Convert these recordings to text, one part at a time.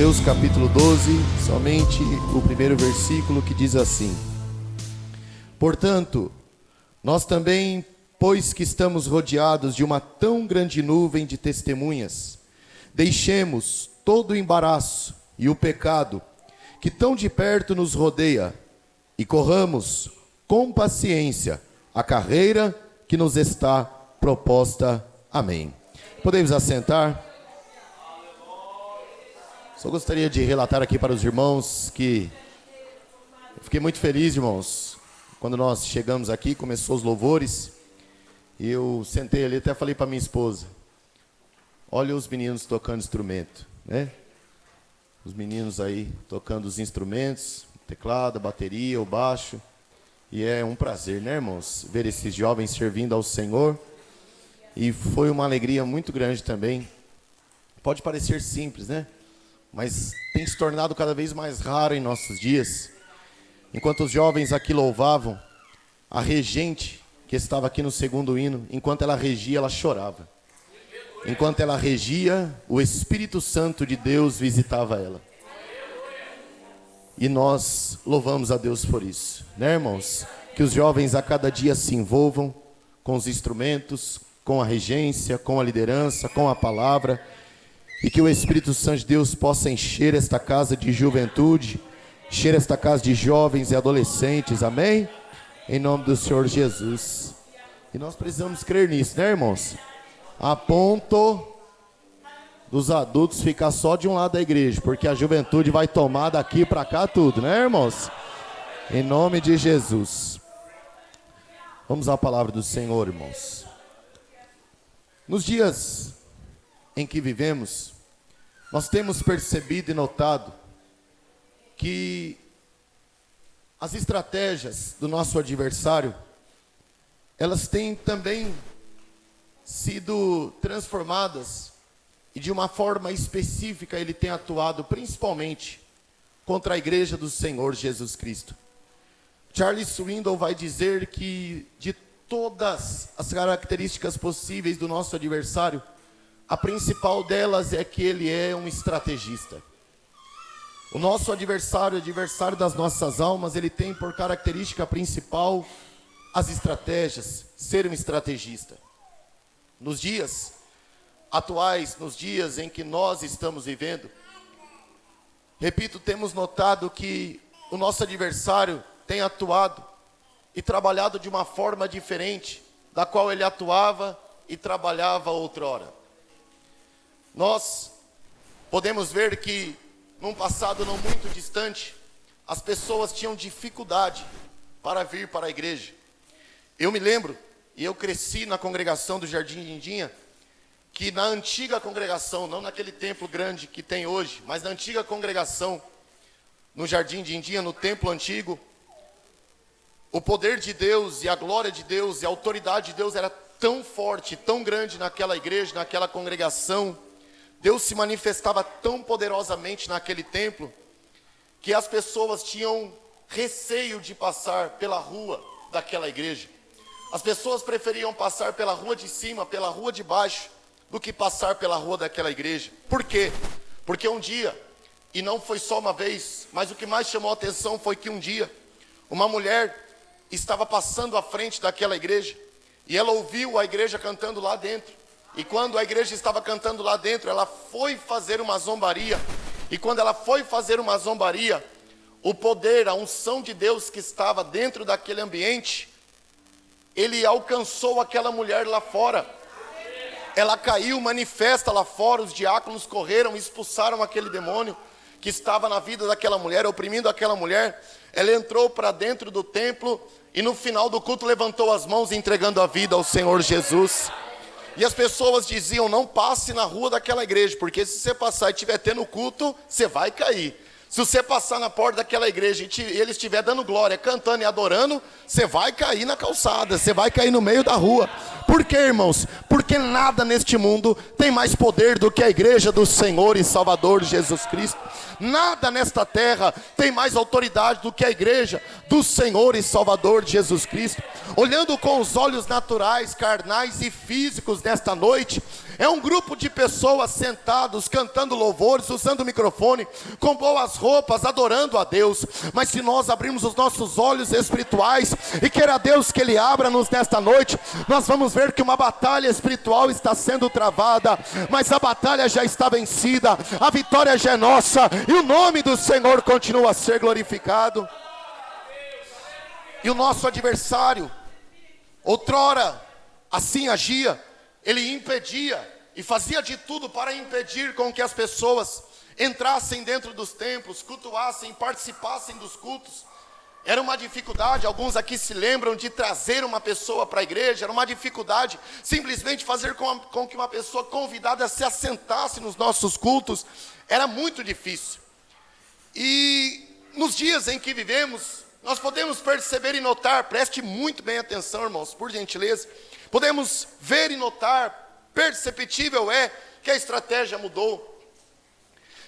Hebreus capítulo 12, somente o primeiro versículo, que diz assim: Portanto, nós também, pois que estamos rodeados de uma tão grande nuvem de testemunhas, deixemos todo o embaraço e o pecado que tão de perto nos rodeia e corramos com paciência a carreira que nos está proposta. Amém. Podemos assentar? Só gostaria de relatar aqui para os irmãos que eu fiquei muito feliz, irmãos, quando nós chegamos aqui, começou os louvores, e eu sentei ali, até falei para minha esposa: olha os meninos tocando instrumento, né? Os meninos aí tocando os instrumentos, teclado, bateria, o baixo, e é um prazer, né, irmãos, ver esses jovens servindo ao Senhor, e foi uma alegria muito grande também. Pode parecer simples, né? Mas tem se tornado cada vez mais raro em nossos dias. Enquanto os jovens aqui louvavam, a regente, que estava aqui no segundo hino, enquanto ela regia, ela chorava. Enquanto ela regia, o Espírito Santo de Deus visitava ela. E nós louvamos a Deus por isso, né, irmãos? Que os jovens a cada dia se envolvam com os instrumentos, com a regência, com a liderança, com a palavra, e que o Espírito Santo de Deus possa encher esta casa de juventude, encher esta casa de jovens e adolescentes, amém? Em nome do Senhor Jesus. E nós precisamos crer nisso, né, irmãos? A ponto dos adultos ficar só de um lado da igreja, porque a juventude vai tomar daqui para cá tudo, né, irmãos? Em nome de Jesus. Vamos à palavra do Senhor, irmãos. Nos dias em que vivemos, nós temos percebido e notado que as estratégias do nosso adversário, elas têm também sido transformadas, e de uma forma específica ele tem atuado principalmente contra a igreja do Senhor Jesus Cristo. Charles Swindoll vai dizer que de todas as características possíveis do nosso adversário, a principal delas é que ele é um estrategista. O nosso adversário, o adversário das nossas almas, ele tem por característica principal as estratégias, ser um estrategista. Nos dias atuais, nos dias em que nós estamos vivendo, repito, temos notado que o nosso adversário tem atuado e trabalhado de uma forma diferente da qual ele atuava e trabalhava outrora. Nós podemos ver que num passado não muito distante, as pessoas tinham dificuldade para vir para a igreja. Eu me lembro, e eu cresci na congregação do Jardim Dindinha, que na antiga congregação, não naquele templo grande que tem hoje, mas na antiga congregação, no Jardim Dindinha, no templo antigo, o poder de Deus e a glória de Deus e a autoridade de Deus era tão forte, tão grande naquela igreja, naquela congregação. Deus se manifestava tão poderosamente naquele templo, que as pessoas tinham receio de passar pela rua daquela igreja. As pessoas preferiam passar pela rua de cima, pela rua de baixo, do que passar pela rua daquela igreja. Por quê? Porque um dia, e não foi só uma vez, mas o que mais chamou a atenção foi que um dia, uma mulher estava passando à frente daquela igreja, e ela ouviu a igreja cantando lá dentro. E quando a igreja estava cantando lá dentro, ela foi fazer uma zombaria. E quando ela foi fazer uma zombaria, o poder, a unção de Deus que estava dentro daquele ambiente, ele alcançou aquela mulher lá fora. Ela caiu manifesta lá fora, os diáconos correram e expulsaram aquele demônio que estava na vida daquela mulher, oprimindo aquela mulher. Ela entrou para dentro do templo e no final do culto levantou as mãos entregando a vida ao Senhor Jesus. E as pessoas diziam: não passe na rua daquela igreja, porque se você passar e estiver tendo culto, você vai cair. Se você passar na porta daquela igreja e ele estiver dando glória, cantando e adorando, você vai cair na calçada, você vai cair no meio da rua. Por quê, irmãos? Porque nada neste mundo tem mais poder do que a igreja do Senhor e Salvador Jesus Cristo. Nada nesta terra tem mais autoridade do que a igreja do Senhor e Salvador Jesus Cristo. Olhando com os olhos naturais, carnais e físicos nesta noite, é um grupo de pessoas sentados, cantando louvores, usando o microfone, com boas roupas, adorando a Deus. Mas se nós abrirmos os nossos olhos espirituais, e queira Deus que Ele abra-nos nesta noite, nós vamos ver que uma batalha espiritual está sendo travada, mas a batalha já está vencida, a vitória já é nossa, e o nome do Senhor continua a ser glorificado. E o nosso adversário, outrora, assim agia. Ele impedia e fazia de tudo para impedir com que as pessoas entrassem dentro dos templos, cultuassem, participassem dos cultos. Era uma dificuldade, alguns aqui se lembram de trazer uma pessoa para a igreja, era uma dificuldade simplesmente fazer com que uma pessoa convidada se assentasse nos nossos cultos, era muito difícil. E nos dias em que vivemos, nós podemos perceber e notar, preste muito bem atenção, irmãos, por gentileza, podemos ver e notar, perceptível é que a estratégia mudou.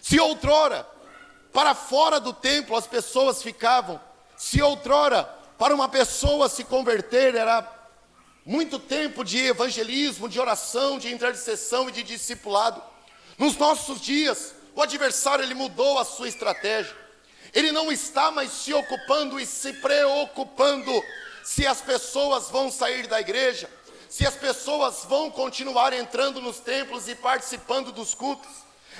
Se outrora, para fora do templo as pessoas ficavam, se outrora, para uma pessoa se converter era muito tempo de evangelismo, de oração, de intercessão e de discipulado. Nos nossos dias, o adversário ele mudou a sua estratégia. Ele não está mais se ocupando e se preocupando se as pessoas vão sair da igreja, se as pessoas vão continuar entrando nos templos e participando dos cultos.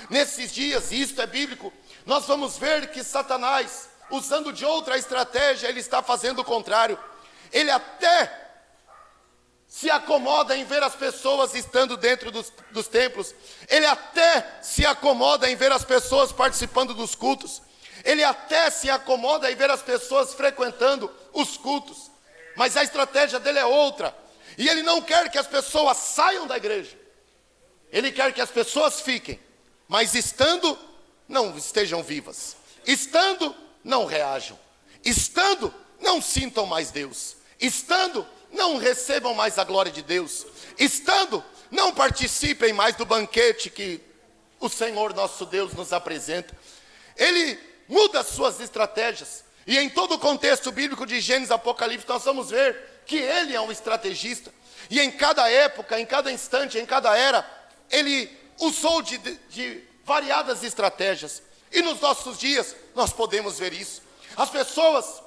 Nesses dias, e isto é bíblico, nós vamos ver que Satanás, usando de outra estratégia, ele está fazendo o contrário. Ele até se acomoda em ver as pessoas estando dentro dos templos. Ele até se acomoda em ver as pessoas participando dos cultos. Ele até se acomoda em ver as pessoas frequentando os cultos. Mas a estratégia dele é outra. E ele não quer que as pessoas saiam da igreja. Ele quer que as pessoas fiquem. Mas estando, não estejam vivas. Estando, não reajam. Estando, não sintam mais Deus. Estando, não recebam mais a glória de Deus. Estando, não participem mais do banquete que o Senhor nosso Deus nos apresenta. Ele muda as suas estratégias. E em todo o contexto bíblico de Gênesis e Apocalipse, nós vamos ver que ele é um estrategista. E em cada época, em cada instante, em cada era, ele usou de variadas estratégias. E nos nossos dias, nós podemos ver isso. As pessoas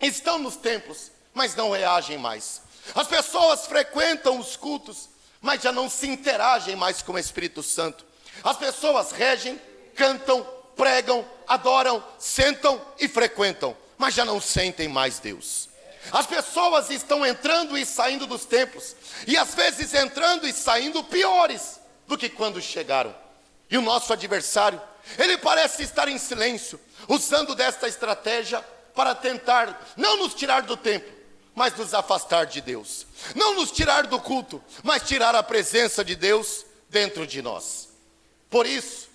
estão nos templos, mas não reagem mais. As pessoas frequentam os cultos, mas já não se interagem mais com o Espírito Santo. As pessoas regem, cantam, pregam, adoram, sentam e frequentam, mas já não sentem mais Deus. As pessoas estão entrando e saindo dos templos, e às vezes entrando e saindo piores do que quando chegaram. E o nosso adversário, ele parece estar em silêncio, usando desta estratégia para tentar não nos tirar do templo, mas nos afastar de Deus. Não nos tirar do culto, mas tirar a presença de Deus dentro de nós. Por isso,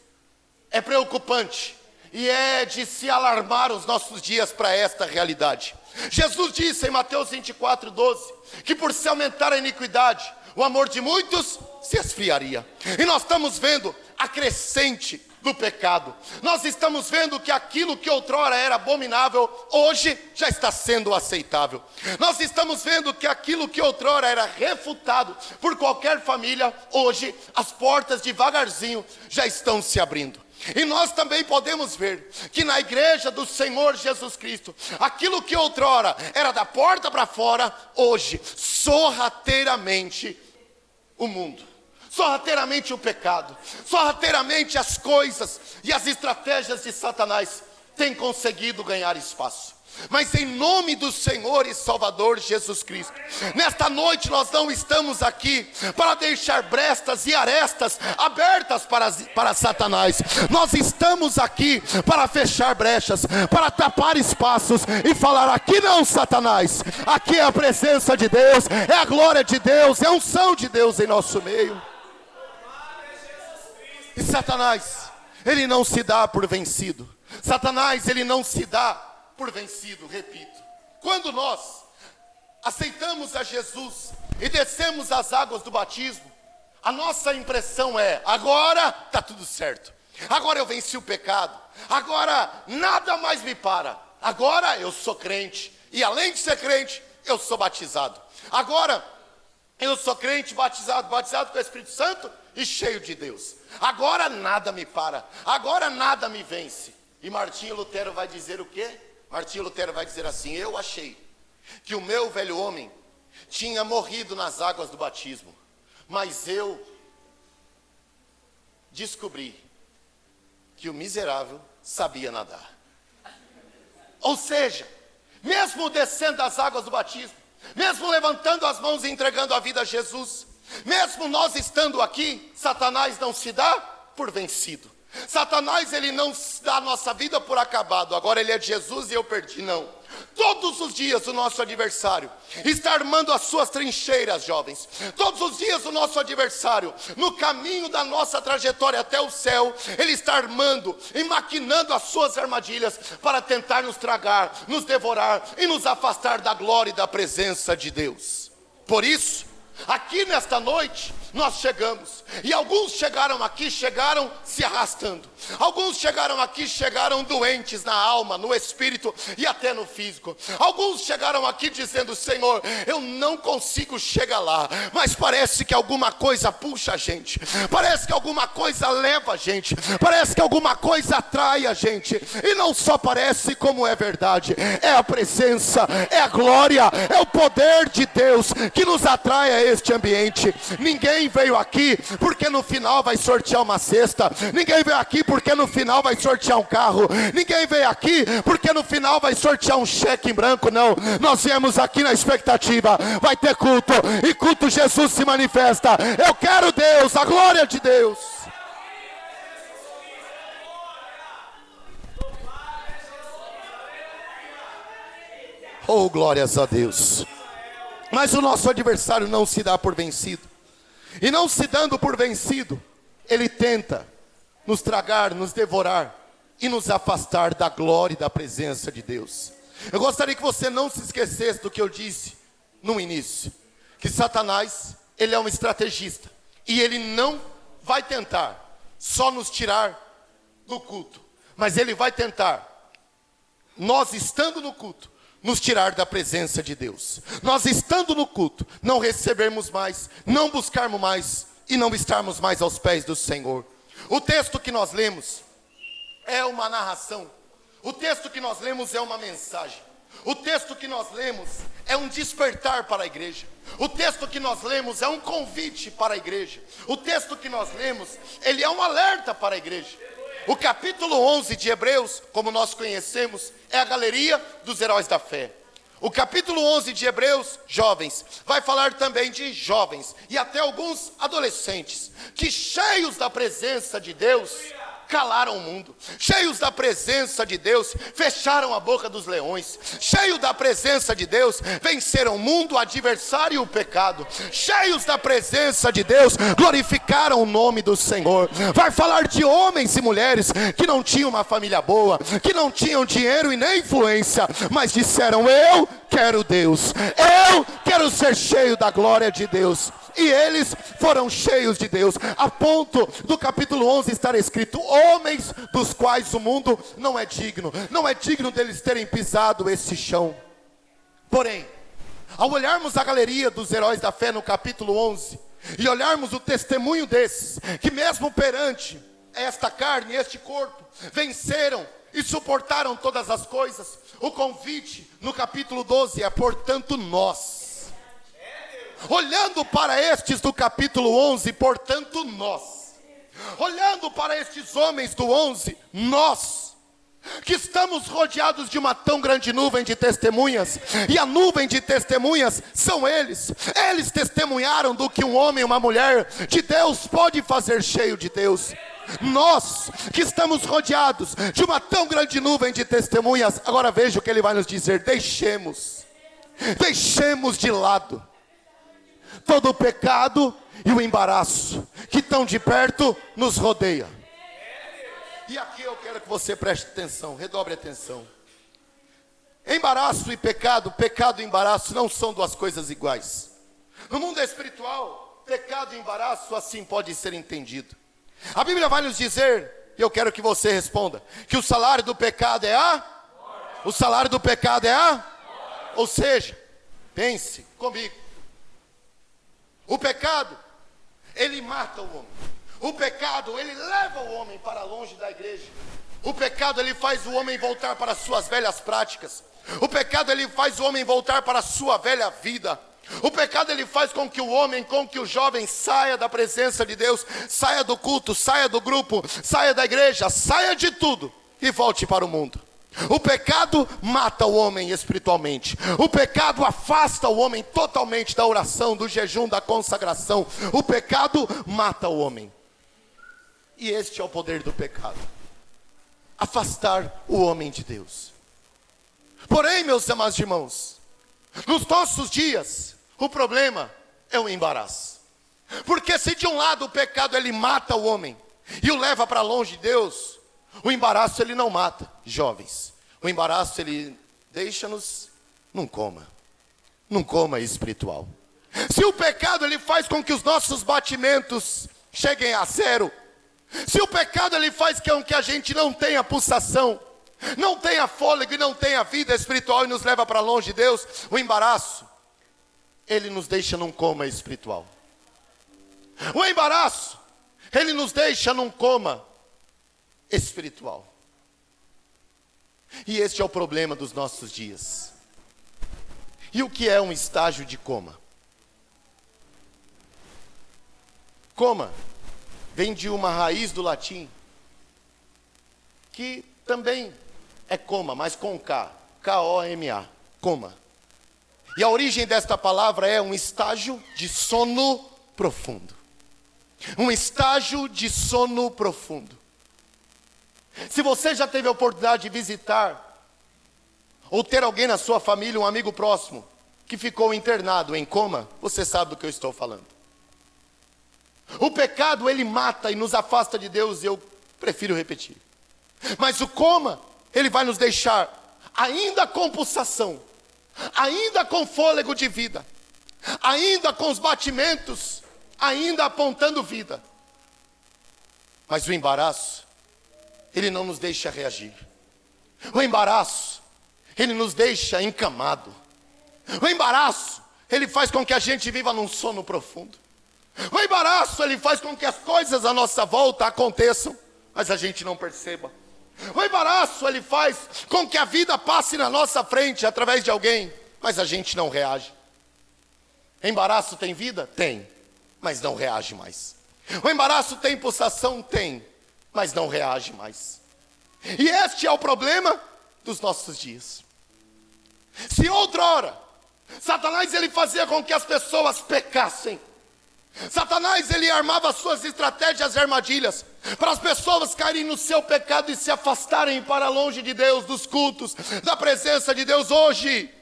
é preocupante e é de se alarmar os nossos dias para esta realidade. Jesus disse em Mateus 24:12, que por se aumentar a iniquidade, o amor de muitos se esfriaria. E nós estamos vendo a crescente do pecado. Nós estamos vendo que aquilo que outrora era abominável, hoje já está sendo aceitável. Nós estamos vendo que aquilo que outrora era refutado por qualquer família, hoje as portas devagarzinho já estão se abrindo. E nós também podemos ver que na igreja do Senhor Jesus Cristo, aquilo que outrora era da porta para fora, hoje, sorrateiramente, o mundo, sorrateiramente o pecado, sorrateiramente as coisas e as estratégias de Satanás têm conseguido ganhar espaço. Mas em nome do Senhor e Salvador Jesus Cristo, nesta noite nós não estamos aqui para deixar brestas e arestas abertas para Satanás. Nós estamos aqui para fechar brechas, para tapar espaços e falar: aqui não, Satanás, aqui é a presença de Deus, é a glória de Deus, é a unção de Deus em nosso meio. E Satanás, ele não se dá por vencido. Satanás, ele não se dá por vencido, repito. Quando nós aceitamos a Jesus e descemos as águas do batismo, a nossa impressão é: agora está tudo certo, agora eu venci o pecado, agora nada mais me para, agora eu sou crente, e além de ser crente, eu sou batizado. Agora eu sou crente, batizado com o Espírito Santo e cheio de Deus. Agora nada me para, agora nada me vence. E Martinho Lutero vai dizer o quê? Martinho Lutero vai dizer assim: eu achei que o meu velho homem tinha morrido nas águas do batismo, mas eu descobri que o miserável sabia nadar. Ou seja, mesmo descendo as águas do batismo, mesmo levantando as mãos e entregando a vida a Jesus, mesmo nós estando aqui, Satanás não se dá por vencido. Satanás, ele não dá a nossa vida por acabado. Agora ele é de Jesus e eu perdi, não. Todos os dias o nosso adversário está armando as suas trincheiras, jovens. Todos os dias o nosso adversário, no caminho da nossa trajetória até o céu, ele está armando e maquinando as suas armadilhas para tentar nos tragar, nos devorar e nos afastar da glória e da presença de Deus. Por isso, aqui nesta noite nós chegamos, e alguns chegaram aqui, chegaram se arrastando. Alguns chegaram aqui, chegaram doentes na alma, no espírito e até no físico. Alguns chegaram aqui dizendo: Senhor, eu não consigo chegar lá, mas parece que alguma coisa puxa a gente, parece que alguma coisa leva a gente, parece que alguma coisa atrai a gente. E não só parece, como é verdade, é a presença, é a glória, é o poder de Deus que nos atrai a este ambiente. Ninguém veio aqui porque no final vai sortear uma cesta. Ninguém veio aqui porque no final vai sortear um carro. Ninguém veio aqui porque no final vai sortear um cheque em branco. Não, nós viemos aqui na expectativa: vai ter culto, e culto Jesus se manifesta. Eu quero Deus, a glória de Deus. Oh, glórias a Deus. Mas o nosso adversário não se dá por vencido. E não se dando por vencido, ele tenta nos tragar, nos devorar e nos afastar da glória e da presença de Deus. Eu gostaria que você não se esquecesse do que eu disse no início, que Satanás, ele é um estrategista, e ele não vai tentar só nos tirar do culto, mas ele vai tentar, nós estando no culto, nos tirar da presença de Deus. Nós estando no culto, não recebermos mais, não buscarmos mais e não estarmos mais aos pés do Senhor. O texto que nós lemos é uma narração. O texto que nós lemos é uma mensagem. O texto que nós lemos é um despertar para a igreja. O texto que nós lemos é um convite para a igreja. O texto que nós lemos, ele é um alerta para a igreja. O capítulo 11 de Hebreus, como nós conhecemos, é a galeria dos heróis da fé. O capítulo 11 de Hebreus, jovens, vai falar também de jovens e até alguns adolescentes que, cheios da presença de Deus, calaram o mundo. Cheios da presença de Deus, fecharam a boca dos leões. Cheios da presença de Deus, venceram o mundo, o adversário e o pecado. Cheios da presença de Deus, glorificaram o nome do Senhor. Vai falar de homens e mulheres que não tinham uma família boa, que não tinham dinheiro e nem influência, mas disseram: eu quero Deus, eu quero ser cheio da glória de Deus. E eles foram cheios de Deus, a ponto do capítulo 11 estar escrito: homens dos quais o mundo não é digno deles terem pisado esse chão. Porém, ao olharmos a galeria dos heróis da fé no capítulo 11, e olharmos o testemunho desses, que mesmo perante esta carne, este corpo, venceram e suportaram todas as coisas, o convite no capítulo 12 é: portanto nós, olhando para estes do capítulo 11, portanto nós, olhando para estes homens do 11, nós, que estamos rodeados de uma tão grande nuvem de testemunhas, e a nuvem de testemunhas são eles testemunharam do que um homem e uma mulher de Deus pode fazer cheio de Deus. Nós que estamos rodeados de uma tão grande nuvem de testemunhas, agora veja o que ele vai nos dizer: deixemos de lado todo o pecado e o embaraço que tão de perto nos rodeia. E aqui eu quero que você preste atenção, redobre atenção. Embaraço e pecado, pecado e embaraço não são duas coisas iguais. No mundo espiritual, pecado e embaraço assim pode ser entendido. A Bíblia vai nos dizer, e eu quero que você responda, que o salário do pecado é a? O salário do pecado é a? Ou seja, pense comigo. O pecado, ele mata o homem. O pecado, ele leva o homem para longe da igreja. O pecado, ele faz o homem voltar para as suas velhas práticas. O pecado, ele faz o homem voltar para a sua velha vida. O pecado, ele faz com que o homem, com que o jovem saia da presença de Deus, saia do culto, saia do grupo, saia da igreja, saia de tudo e volte para o mundo. O pecado mata o homem espiritualmente. O pecado afasta o homem totalmente da oração, do jejum, da consagração. O pecado mata o homem. E este é o poder do pecado: afastar o homem de Deus. Porém, meus amados irmãos, nos nossos dias, o problema é o embaraço. Porque se de um lado o pecado ele mata o homem e o leva para longe de Deus, o embaraço ele não mata, jovens. O embaraço ele deixa-nos num coma espiritual. Se o pecado ele faz com que os nossos batimentos cheguem a zero, se o pecado ele faz com que a gente não tenha pulsação, não tenha fôlego e não tenha vida espiritual e nos leva para longe de Deus, o embaraço ele nos deixa num coma espiritual. O embaraço ele nos deixa num coma espiritual. E este é o problema dos nossos dias. E o que é um estágio de coma? Coma vem de uma raiz do latim, que também é coma, mas com K, K-O-M-A, coma. E a origem desta palavra é um estágio de sono profundo. Um estágio de sono profundo. Se você já teve a oportunidade de visitar, ou ter alguém na sua família, um amigo próximo, que ficou internado em coma, você sabe do que eu estou falando. O pecado, ele mata e nos afasta de Deus, eu prefiro repetir. Mas o coma, ele vai nos deixar ainda com pulsação, ainda com fôlego de vida, ainda com os batimentos, ainda apontando vida. Mas o embaraço, ele não nos deixa reagir. O embaraço, ele nos deixa encamado. O embaraço, ele faz com que a gente viva num sono profundo. O embaraço, ele faz com que as coisas à nossa volta aconteçam, mas a gente não perceba. O embaraço, ele faz com que a vida passe na nossa frente através de alguém, mas a gente não reage. Embaraço tem vida? Tem, mas não reage mais. O embaraço tem pulsação? Tem, mas não reage mais. E este é o problema dos nossos dias. Se outrora Satanás ele fazia com que as pessoas pecassem, Satanás ele armava suas estratégias e armadilhas para as pessoas caírem no seu pecado e se afastarem para longe de Deus, dos cultos, da presença de Deus. Hoje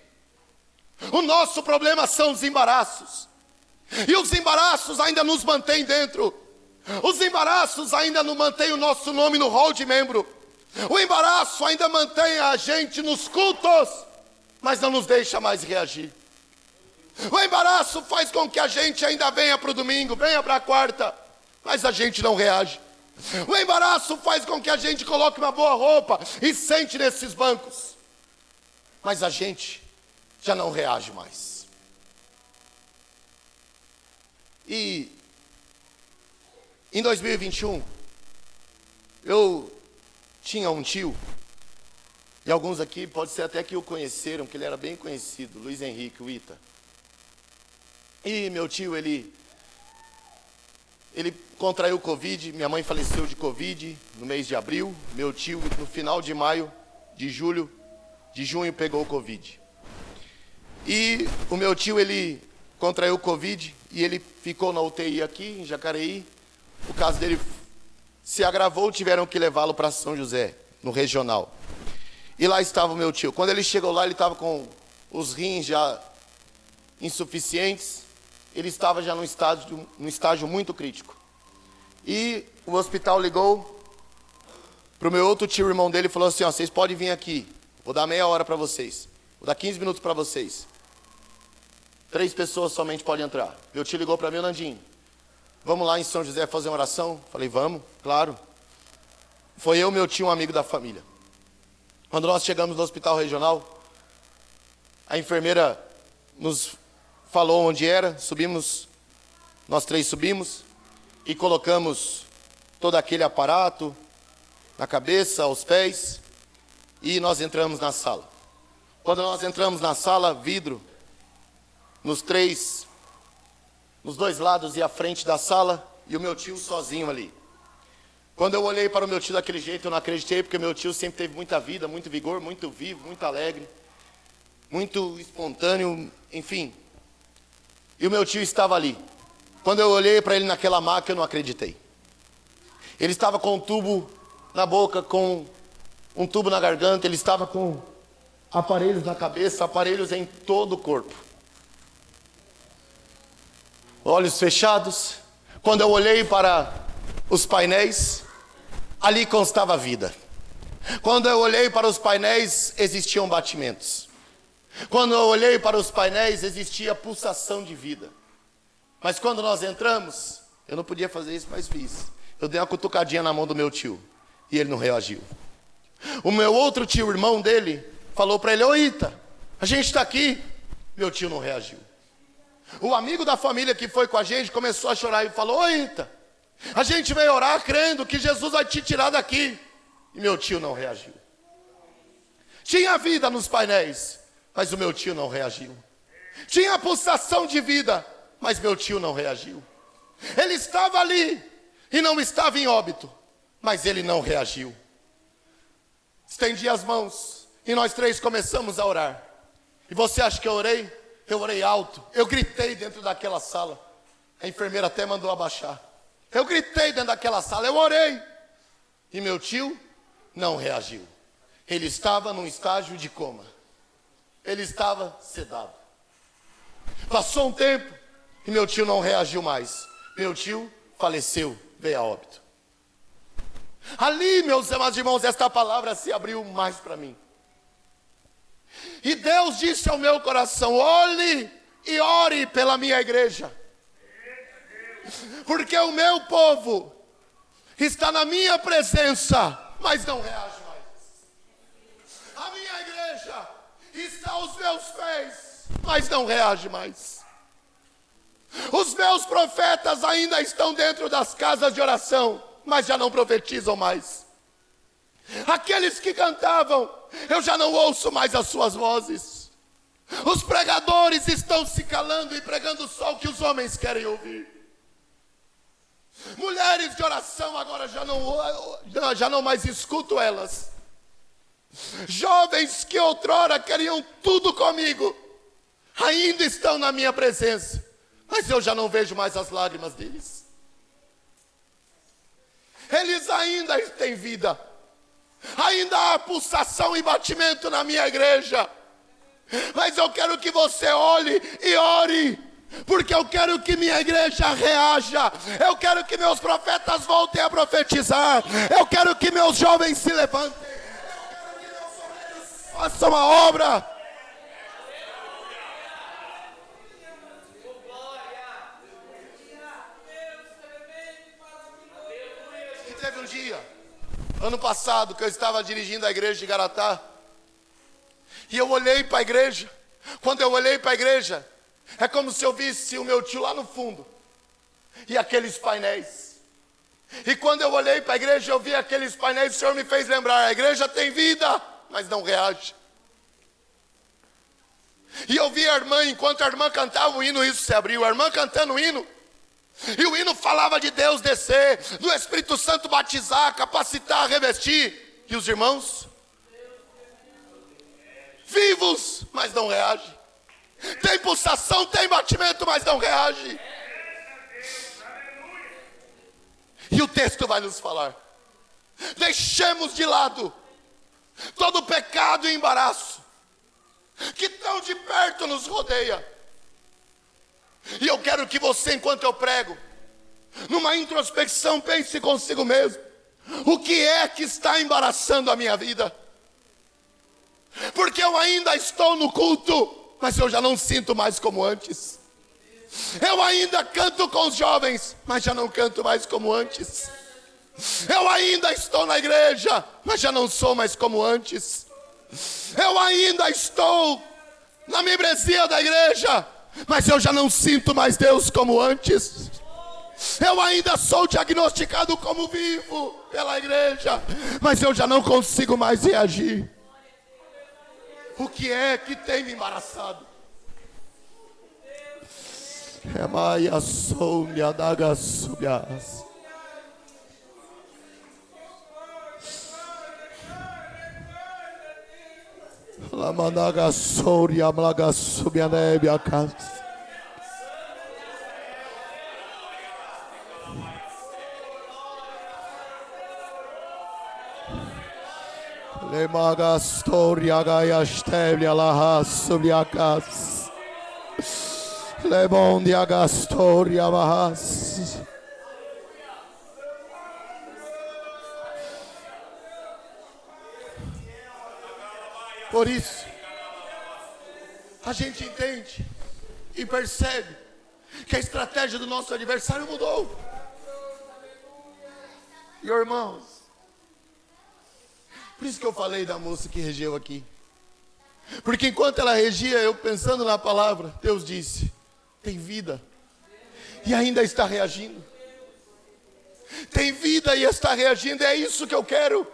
o nosso problema são os embaraços. E os embaraços ainda nos mantêm dentro. Os embaraços ainda não mantêm o nosso nome no hall de membro. O embaraço ainda mantém a gente nos cultos, mas não nos deixa mais reagir. O embaraço faz com que a gente ainda venha para o domingo, venha para a quarta, mas a gente não reage. O embaraço faz com que a gente coloque uma boa roupa e sente nesses bancos, mas a gente já não reage mais. E em 2021, eu tinha um tio, e alguns aqui, pode ser até que o conheceram, que ele era bem conhecido, Luiz Henrique, o Ita. E meu tio, ele contraiu Covid, minha mãe faleceu de Covid no mês de abril, meu tio no final de maio, de junho pegou Covid. E o meu tio, ele contraiu Covid e ele ficou na UTI aqui em Jacareí. O caso dele se agravou, tiveram que levá-lo para São José, no regional. E lá estava o meu tio. Quando ele chegou lá, ele estava com os rins já insuficientes. Ele estava já num estágio muito crítico. E o hospital ligou Pro meu outro tio, irmão dele, falou assim, ó, vocês podem vir aqui. Vou dar meia hora para vocês. Vou dar 15 minutos para vocês. 3 pessoas somente podem entrar. Meu tio ligou para mim, Nandinho, vamos lá em São José fazer uma oração? Falei, vamos, claro. Foi eu, meu tio, um amigo da família. Quando nós chegamos no hospital regional, a enfermeira nos falou onde era, subimos, nós 3 subimos e colocamos todo aquele aparato na cabeça, aos pés, e nós entramos na sala. Quando nós entramos na sala, vidro, nos 2 lados e à frente da sala, e o meu tio sozinho ali. Quando eu olhei para o meu tio daquele jeito, eu não acreditei, porque meu tio sempre teve muita vida, muito vigor, muito vivo, muito alegre, muito espontâneo, enfim. E o meu tio estava ali. Quando eu olhei para ele naquela maca, eu não acreditei. Ele estava com um tubo na boca, com um tubo na garganta, ele estava com aparelhos na cabeça, aparelhos em todo o corpo. Olhos fechados. Quando eu olhei para os painéis, ali constava vida. Quando eu olhei para os painéis, existiam batimentos. Quando eu olhei para os painéis, existia pulsação de vida. Mas quando nós entramos, eu não podia fazer isso, mas fiz. Eu dei uma cutucadinha na mão do meu tio, e ele não reagiu. O meu outro tio, irmão dele, falou para ele, ô Ita, a gente está aqui. Meu tio não reagiu. O amigo da família que foi com a gente começou a chorar e falou, ô Ita, a gente veio orar crendo que Jesus vai te tirar daqui. E meu tio não reagiu. Tinha vida nos painéis, mas o meu tio não reagiu. Tinha pulsação de vida, mas meu tio não reagiu. Ele estava ali e não estava em óbito, mas ele não reagiu. Estendi as mãos e nós 3 começamos a orar. E você acha que eu orei? Eu orei alto, eu gritei dentro daquela sala. A enfermeira até mandou abaixar. Eu gritei dentro daquela sala, eu orei. E meu tio não reagiu. Ele estava num estágio de coma. Ele estava sedado. Passou um tempo e meu tio não reagiu mais. Meu tio faleceu, veio a óbito. Ali, meus amados irmãos, esta palavra se abriu mais para mim. E Deus disse ao meu coração, olhe e ore pela minha igreja. Porque o meu povo está na minha presença, mas não reage mais. A minha igreja está aos meus pés, mas não reage mais. Os meus profetas ainda estão dentro das casas de oração, mas já não profetizam mais. Aqueles que cantavam, eu já não ouço mais as suas vozes. Os pregadores estão se calando e pregando só o que os homens querem ouvir. Mulheres de oração agora já não mais escuto elas. Jovens que outrora queriam tudo comigo, ainda estão na minha presença, mas eu já não vejo mais as lágrimas deles. Eles ainda têm vida. Ainda há pulsação e batimento na minha igreja. Mas eu quero que você olhe e ore, porque eu quero que minha igreja reaja. Eu quero que meus profetas voltem a profetizar. Eu quero que meus jovens se levantem. Eu quero que meus obreiros façam a obra. E teve um dia, ano passado, que eu estava dirigindo a igreja de Garatá, e eu olhei para a igreja. Quando eu olhei para a igreja, é como se eu visse o meu tio lá no fundo, e aqueles painéis. E quando eu olhei para a igreja, eu vi aqueles painéis, o Senhor me fez lembrar, a igreja tem vida, mas não reage. E eu vi a irmã, enquanto a irmã cantava o hino, isso se abriu, a irmã cantando o hino, e o hino falava de Deus descer, do Espírito Santo batizar, capacitar, revestir. E os irmãos? Vivos, mas não reagem. Tem pulsação, tem batimento, mas não reage. E o texto vai nos falar. Deixemos de lado todo pecado e embaraço que tão de perto nos rodeia. E eu quero que você, enquanto eu prego, numa introspecção, pense consigo mesmo. O que é que está embaraçando a minha vida? Porque eu ainda estou no culto, mas eu já não sinto mais como antes. Eu ainda canto com os jovens, mas já não canto mais como antes. Eu ainda estou na igreja, mas já não sou mais como antes. Eu ainda estou na membresia da igreja, mas eu já não sinto mais Deus como antes. Eu ainda sou diagnosticado como vivo pela igreja, mas eu já não consigo mais reagir. O que é que tem me embaraçado? É maia sou me adaga subias. La managa sori amlaga subianebe akas. Le maga storia gaia stevia la subiakas. Le mondia gastoria mahas. Por isso, a gente entende e percebe que a estratégia do nosso adversário mudou. E irmãos, por isso que eu falei da moça que regeu aqui. Porque enquanto ela regia, eu pensando na palavra, Deus disse, tem vida e ainda está reagindo. Tem vida e está reagindo, é isso que eu quero.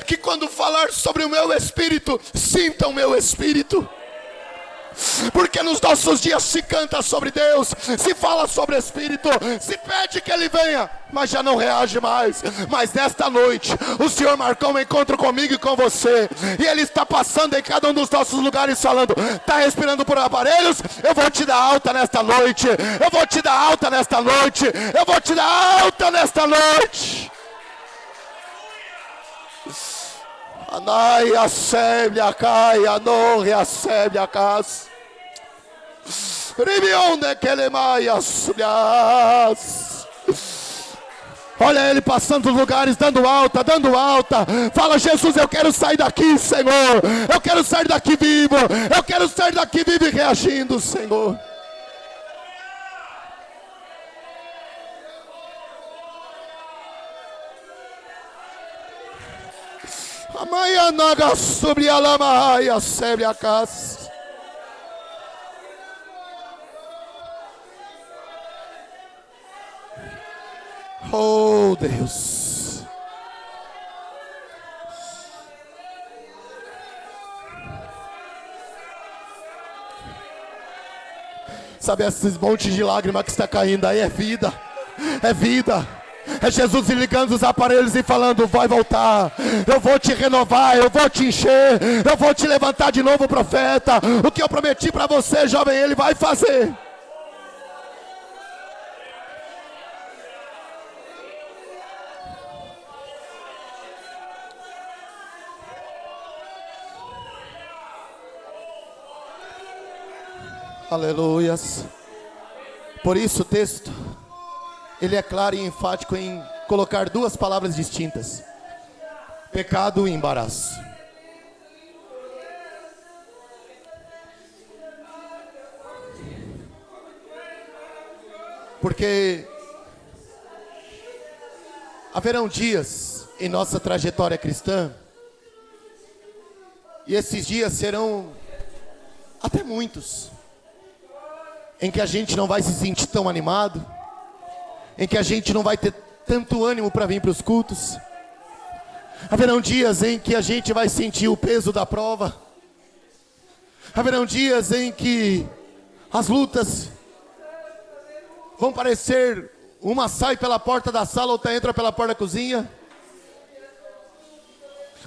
Que quando falar sobre o meu espírito, sinta o meu espírito. Porque nos nossos dias se canta sobre Deus, se fala sobre o Espírito, se pede que Ele venha, mas já não reage mais. Mas nesta noite, o Senhor marcou um encontro comigo e com você, e Ele está passando em cada um dos nossos lugares falando, está respirando por aparelhos, eu vou te dar alta nesta noite, eu vou te dar alta nesta noite, eu vou te dar alta nesta noite. Anai a sébia cai, anor a sébia cas. Ribionde que ele maia subias. Olha ele passando os lugares, dando alta, dando alta. Fala, Jesus, eu quero sair daqui, Senhor. Eu quero sair daqui vivo. Eu quero sair daqui vivo e reagindo, Senhor. Amanhã naga sobre a lama e a sebre a casa. Oh Deus. Sabe esses montes de lágrimas que está caindo aí? É vida. É vida. É Jesus ligando os aparelhos e falando, vai voltar, eu vou te renovar, eu vou te encher, eu vou te levantar de novo, profeta. O que eu prometi para você, jovem, Ele vai fazer. Aleluias. Por isso o texto, ele é claro e enfático em colocar duas palavras distintas: pecado e embaraço. Porque haverão dias em nossa trajetória cristã, e esses dias serão até muitos, em que a gente não vai se sentir tão animado, em que a gente não vai ter tanto ânimo para vir para os cultos. Haverão dias em que a gente vai sentir o peso da prova. Haverão dias em que as lutas vão parecer, uma sai pela porta da sala, outra entra pela porta da cozinha.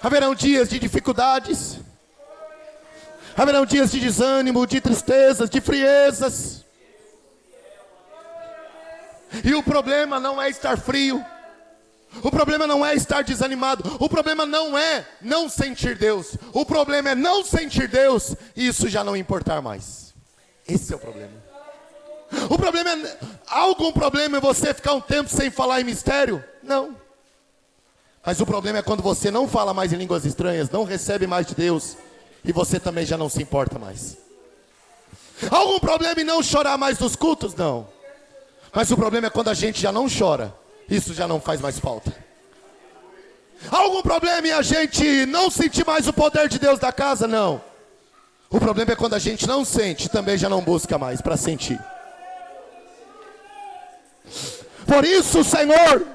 Haverão dias de dificuldades. Haverão dias de desânimo, de tristezas, de friezas. E o problema não é estar frio. O problema não é estar desanimado. O problema não é não sentir Deus. O problema é não sentir Deus e isso já não importar mais. Esse é o problema. O problema é... Há algum problema em você ficar um tempo sem falar em mistério? Não. Mas o problema é quando você não fala mais em línguas estranhas, não recebe mais de Deus, e você também já não se importa mais. Algum problema em não chorar mais nos cultos? Não. Mas o problema é quando a gente já não chora, isso já não faz mais falta. Algum problema em a gente não sentir mais o poder de Deus da casa? Não. O problema é quando a gente não sente, também já não busca mais para sentir. Por isso, Senhor,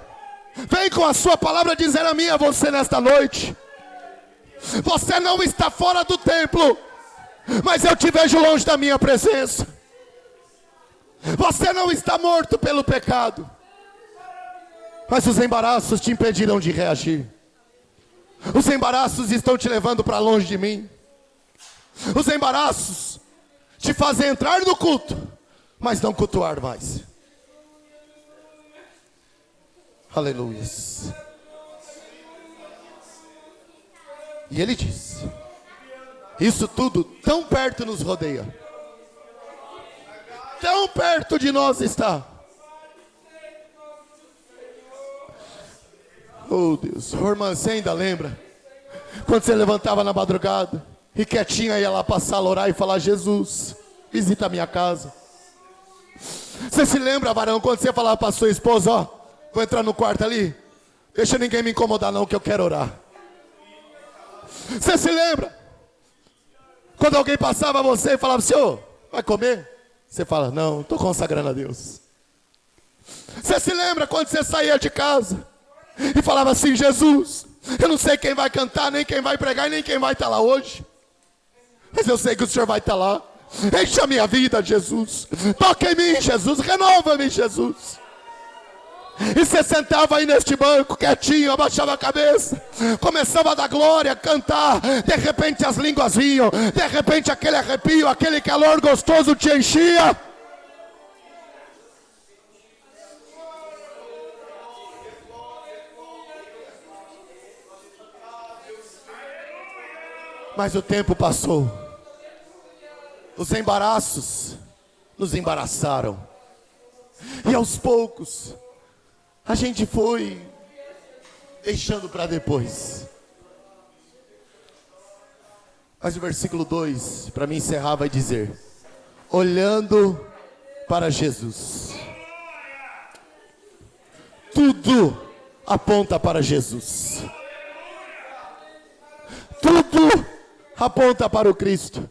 vem com a sua palavra dizer a mim e a você nesta noite: você não está fora do templo, mas eu te vejo longe da minha presença. Você não está morto pelo pecado, mas os embaraços te impediram de reagir. Os embaraços estão te levando para longe de mim. Os embaraços te fazem entrar no culto, mas não cultuar mais. Aleluia. E ele diz: isso tudo tão perto nos rodeia, tão perto de nós está. Oh Deus, irmã, você ainda lembra quando você levantava na madrugada e quietinha ia lá passar, orar e falar: Jesus, visita a minha casa? Você se lembra, varão, quando você falava para sua esposa: ó, vou entrar no quarto ali, deixa ninguém me incomodar não, que eu quero orar? Você se lembra quando alguém passava a você e falava: senhor, vai comer? Você fala: não, estou consagrando a Deus. Você se lembra quando você saía de casa e falava assim: Jesus, eu não sei quem vai cantar, nem quem vai pregar, nem quem vai estar lá hoje, mas eu sei que o Senhor vai estar lá. Enche a minha vida, Jesus. Toca em mim, Jesus. Renova-me, Jesus. E você sentava aí neste banco quietinho, abaixava a cabeça, começava a dar glória, cantar. De repente as línguas vinham, de repente aquele arrepio, aquele calor gostoso te enchia. Mas o tempo passou. Os embaraços nos embaraçaram. E aos poucos a gente foi deixando para depois. Mas o versículo 2, para mim encerrar, vai dizer: olhando para Jesus. Tudo aponta para Jesus. Tudo aponta para o Cristo.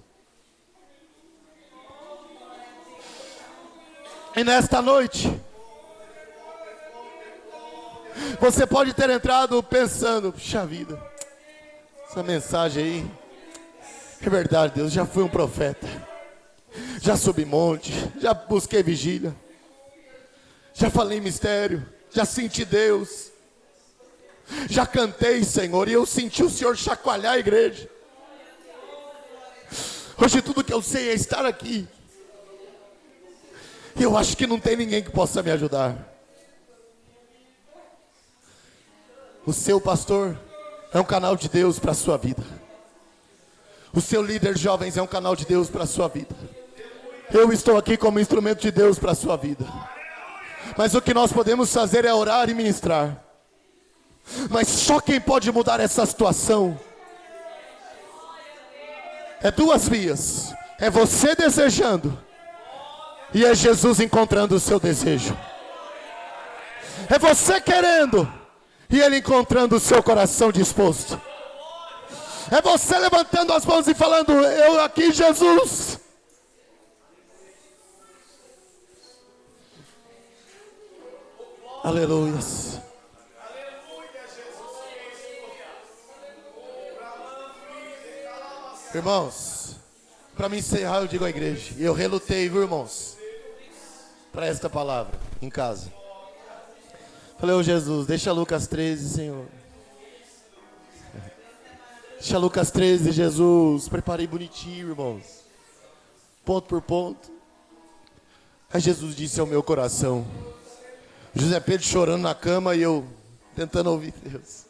E nesta noite, você pode ter entrado pensando: puxa vida, essa mensagem aí, é verdade, Deus, já fui um profeta, já subi monte, já busquei vigília, já falei mistério, já senti Deus, já cantei, Senhor, e eu senti o Senhor chacoalhar a igreja. Hoje tudo que eu sei é estar aqui. E eu acho que não tem ninguém que possa me ajudar. O seu pastor é um canal de Deus para a sua vida. O seu líder de jovens é um canal de Deus para a sua vida. Eu estou aqui como instrumento de Deus para a sua vida. Mas o que nós podemos fazer é orar e ministrar. Mas só quem pode mudar essa situação é duas vias: é você desejando, e é Jesus encontrando o seu desejo. É você querendo, e Ele encontrando o seu coração disposto. É você levantando as mãos e falando: eu aqui, Jesus. Aleluia. Irmãos, para me encerrar, eu digo à igreja, e eu relutei, viu, irmãos, para esta palavra em casa. Falei: ô Jesus, deixa Lucas 13, Senhor. Deixa Lucas 13, Jesus. Preparei bonitinho, irmãos, ponto por ponto. Aí Jesus disse ao meu coração, José Pedro chorando na cama e eu tentando ouvir Deus.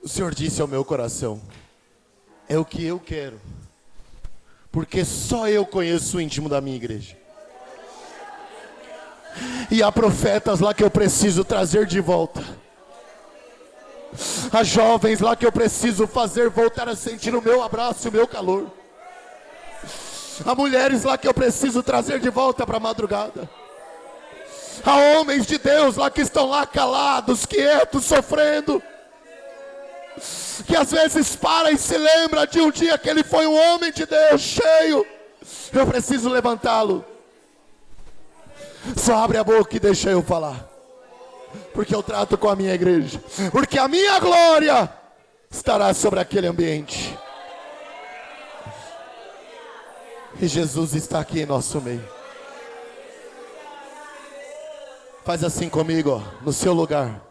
O Senhor disse ao meu coração: é o que eu quero, porque só eu conheço o íntimo da minha igreja. E há profetas lá que eu preciso trazer de volta. Há jovens lá que eu preciso fazer voltar a sentir o meu abraço e o meu calor. Há mulheres lá que eu preciso trazer de volta para a madrugada. Há homens de Deus lá que estão lá calados, quietos, sofrendo. Que às vezes para e se lembra de um dia que ele foi um homem de Deus cheio. Eu preciso levantá-lo. Só abre a boca e deixa eu falar. Porque eu trato com a minha igreja. Porque a minha glória estará sobre aquele ambiente. E Jesus está aqui em nosso meio. Faz assim comigo, ó, no seu lugar.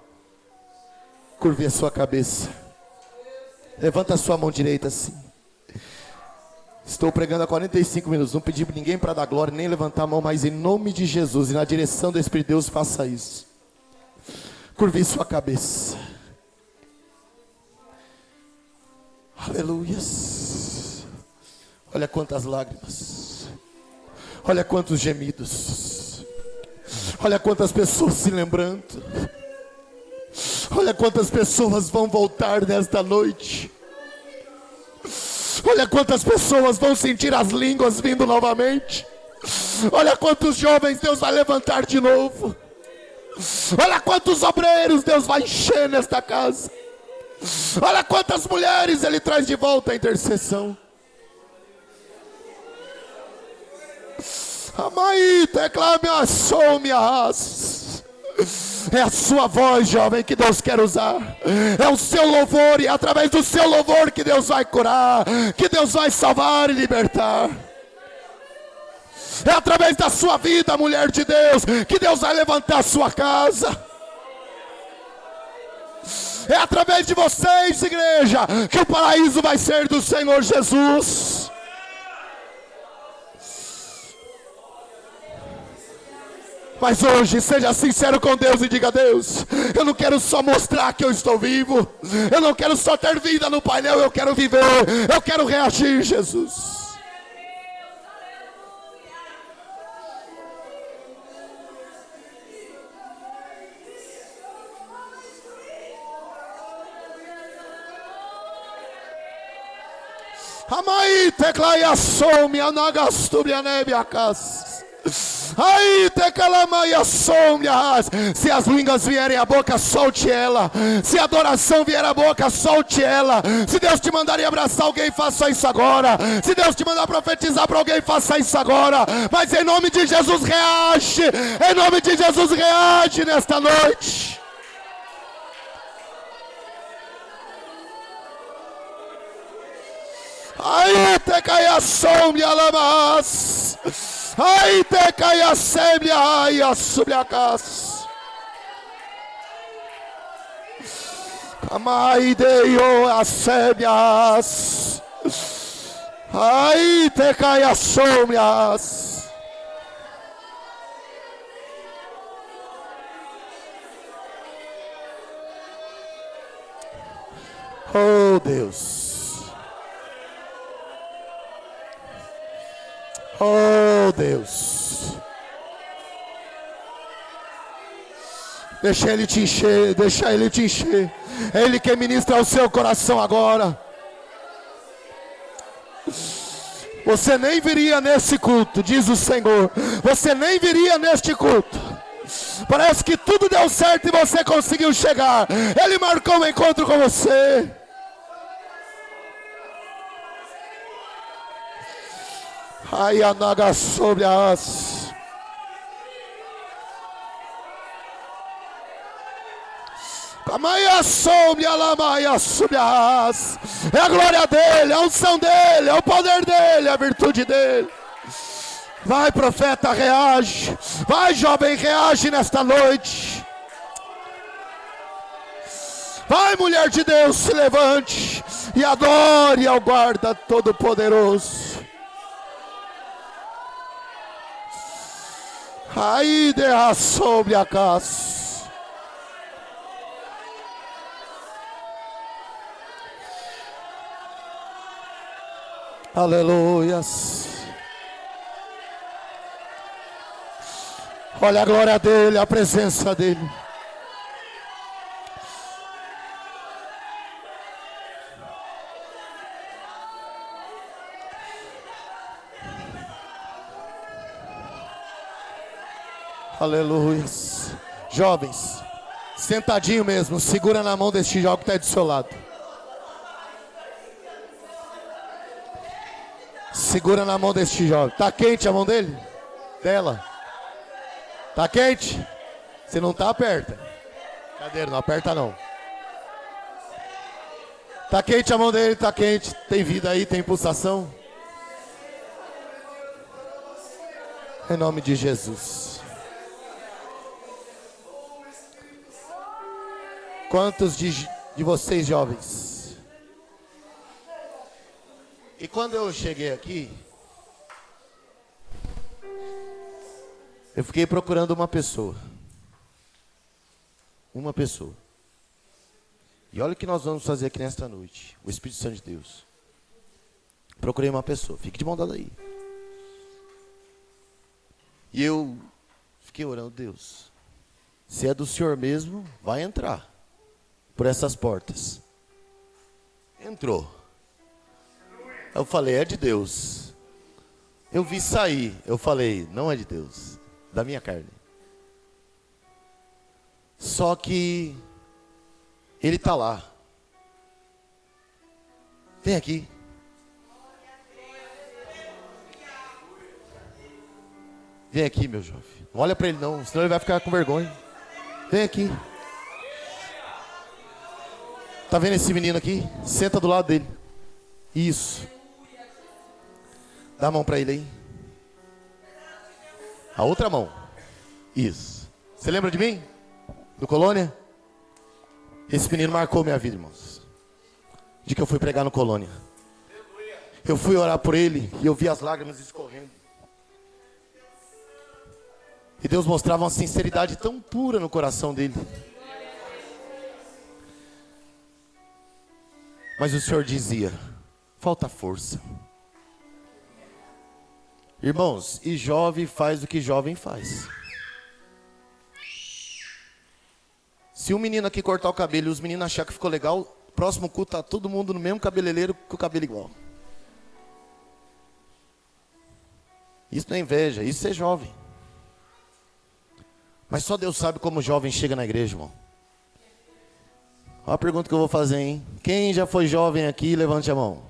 Curve a sua cabeça. Levanta a sua mão direita assim. Estou pregando há 45 minutos. Não pedi ninguém para dar glória, nem levantar a mão, mas em nome de Jesus e na direção do Espírito de Deus, faça isso. Curve sua cabeça. Aleluias. Olha quantas lágrimas. Olha quantos gemidos. Olha quantas pessoas se lembrando. Olha quantas pessoas vão voltar nesta noite. Olha quantas pessoas vão sentir as línguas vindo novamente. Olha quantos jovens Deus vai levantar de novo. Olha quantos obreiros Deus vai encher nesta casa. Olha quantas mulheres Ele traz de volta à intercessão. Amai, teclame a som, minha raça. É a sua voz, jovem, que Deus quer usar. É o seu louvor, e é através do seu louvor que Deus vai curar, que Deus vai salvar e libertar. É através da sua vida, mulher de Deus, que Deus vai levantar a sua casa. É através de vocês, igreja, que o paraíso vai ser do Senhor Jesus. Mas hoje, seja sincero com Deus e diga: a Deus, eu não quero só mostrar que eu estou vivo. Eu não quero só ter vida no painel, eu quero viver. Eu quero reagir, Jesus. Amai teclaia some anagastubia nebiacas. Aí te calamaia sombrias. Se as línguas vierem à boca, solte ela. Se a adoração vier à boca, solte ela. Se Deus te mandar abraçar alguém, faça isso agora. Se Deus te mandar profetizar para alguém, faça isso agora. Mas em nome de Jesus, reage. Em nome de Jesus, reage nesta noite. Aí te caia sombria lamas. Aí te caia sembria, ai a subliacas. Amai deio as sembias. Aí te caia sombrias. Oh Deus. Oh Deus, deixa Ele te encher, deixa Ele te encher. É Ele que ministra ao seu coração agora. Você nem viria nesse culto, diz o Senhor. Você nem viria neste culto. Parece que tudo deu certo e você conseguiu chegar. Ele marcou um encontro com você. Ai, anaga sobre as. Amaia sobre a lamaia sobre as. É a glória dele, a unção dele, é o poder dele, a virtude dele. Vai, profeta, reage. Vai, jovem, reage nesta noite. Vai, mulher de Deus, se levante e adore ao guarda todo-poderoso. Aí derra sobre a casa. Aleluias. Olha a glória dele, a presença dele. Aleluia. Jovens, sentadinho mesmo, segura na mão deste jovem que está aí do seu lado. Segura na mão deste jovem. Tá quente a mão dele? Dela? Tá quente? Se não tá, aperta. Cadeira, não aperta não. Tá quente a mão dele, tá quente. Tem vida aí, tem pulsação. Em nome de Jesus. Quantos de vocês jovens? E quando eu cheguei aqui, eu fiquei procurando uma pessoa. Uma pessoa. E olha o que nós vamos fazer aqui nesta noite. O Espírito Santo de Deus. Procurei uma pessoa. Fique de mão dada aí. E eu fiquei orando, Deus. Se é do Senhor mesmo, vai entrar por essas portas. Entrou. Eu falei, é de Deus. Eu vi sair. Eu falei, não é de Deus. Da minha carne. Só que ele está lá. Vem aqui. Vem aqui, meu jovem. Não olha para ele não, senão ele vai ficar com vergonha. Vem aqui. Tá vendo esse menino aqui? Senta do lado dele. Isso. Dá a mão para ele aí. A outra mão. Isso. Você lembra de mim? Do Colônia? Esse menino marcou minha vida, irmãos. De que eu fui pregar no Colônia. Eu fui orar por ele e eu vi as lágrimas escorrendo. E Deus mostrava uma sinceridade tão pura no coração dele. Mas o Senhor dizia, falta força. Irmãos, e jovem faz o que jovem faz. Se um menino aqui cortar o cabelo e os meninos acharem que ficou legal, próximo culto tá todo mundo no mesmo cabeleireiro com o cabelo igual. Isso não é inveja, isso é jovem. Mas só Deus sabe como o jovem chega na igreja, irmão. Olha a pergunta que eu vou fazer, hein? Quem já foi jovem aqui, levante a mão.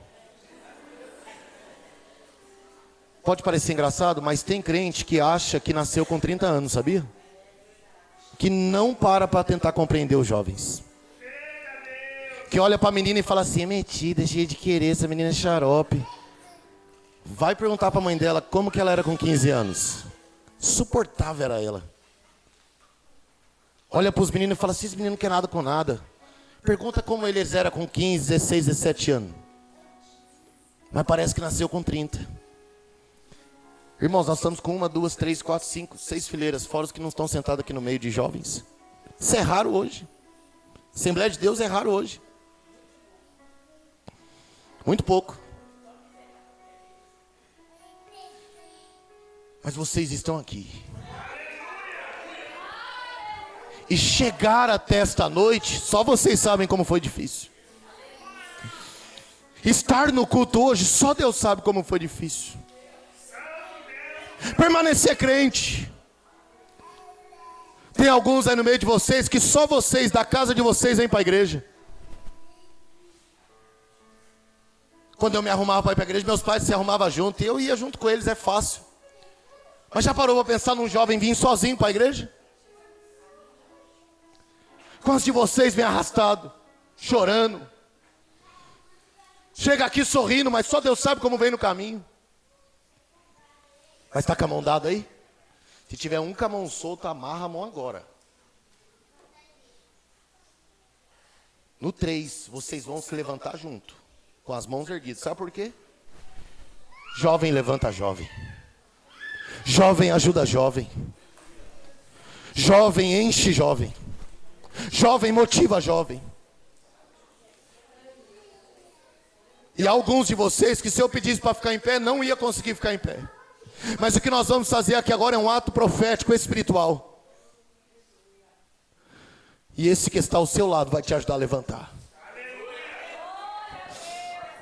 Pode parecer engraçado, mas tem crente que acha que nasceu com 30 anos, sabia? Que não para tentar compreender os jovens. Que olha para a menina e fala assim, é metida, é cheia de querer, essa menina é xarope. Vai perguntar para a mãe dela como que ela era com 15 anos. Suportável era ela. Olha para os meninos e fala assim, esse menino não quer nada com nada. Pergunta como eles eram com 15, 16, 17 anos. Mas parece que nasceu com 30. Irmãos, nós estamos com 1, 2, 3, 4, 5, 6 fileiras, fora os que não estão sentados aqui no meio de jovens. Isso é raro hoje. Assembleia de Deus é raro hoje. Muito pouco. Mas vocês estão aqui. E chegar até esta noite, só vocês sabem como foi difícil. Estar no culto hoje, só Deus sabe como foi difícil. Permanecer crente. Tem alguns aí no meio de vocês que só vocês, da casa de vocês, vêm para a igreja. Quando eu me arrumava para ir para a igreja, meus pais se arrumavam junto e eu ia junto com eles, é fácil. Mas já parou para pensar num jovem vir sozinho para a igreja? Quantos de vocês vêm arrastado, chorando? Chega aqui sorrindo, mas só Deus sabe como vem no caminho. Mas está com a mão dada aí? Se tiver um com a mão solta, amarra a mão agora. No 3, vocês vão se levantar junto, com as mãos erguidas. Sabe por quê? Jovem levanta jovem. Jovem ajuda jovem. Jovem enche jovem. Jovem motiva jovem. E há alguns de vocês que se eu pedisse para ficar em pé, não ia conseguir ficar em pé. Mas o que nós vamos fazer aqui agora é um ato profético espiritual. E esse que está ao seu lado vai te ajudar a levantar.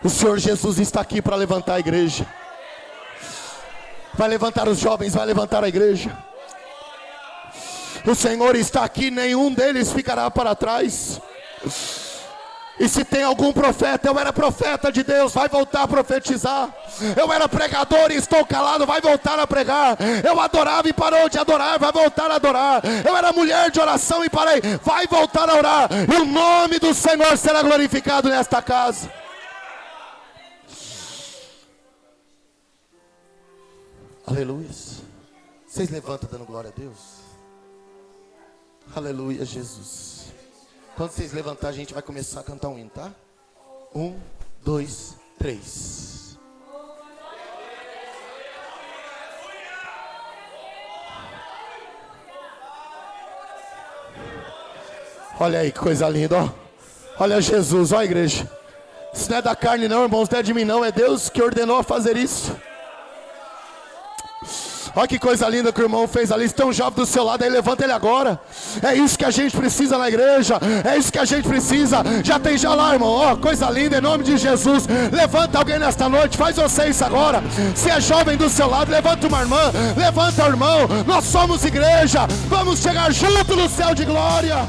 O Senhor Jesus está aqui para levantar a igreja. Vai levantar os jovens, vai levantar a igreja. O Senhor está aqui, nenhum deles ficará para trás. E se tem algum profeta, eu era profeta de Deus, vai voltar a profetizar. Eu era pregador e estou calado, vai voltar a pregar. Eu adorava e parou de adorar, vai voltar a adorar. Eu era mulher de oração e parei, vai voltar a orar. E o nome do Senhor será glorificado nesta casa. Aleluia. Vocês levantam dando glória a Deus. Aleluia, Jesus. Quando vocês levantarem, a gente vai começar a cantar um hino, tá? 1, 2, 3. Olha aí que coisa linda, ó. Olha Jesus, ó a igreja. Isso não é da carne não, irmãos, não é de mim não. É Deus que ordenou a fazer isso. Olha que coisa linda que o irmão fez ali. Se tem um jovem do seu lado aí, levanta ele agora. É isso que a gente precisa na igreja. É isso que a gente precisa. Já tem já lá, irmão. Ó, coisa linda, em nome de Jesus. Levanta alguém nesta noite, faz você isso agora. Se é jovem do seu lado, levanta uma irmã, levanta o irmão. Nós somos igreja. Vamos chegar junto no céu de glória.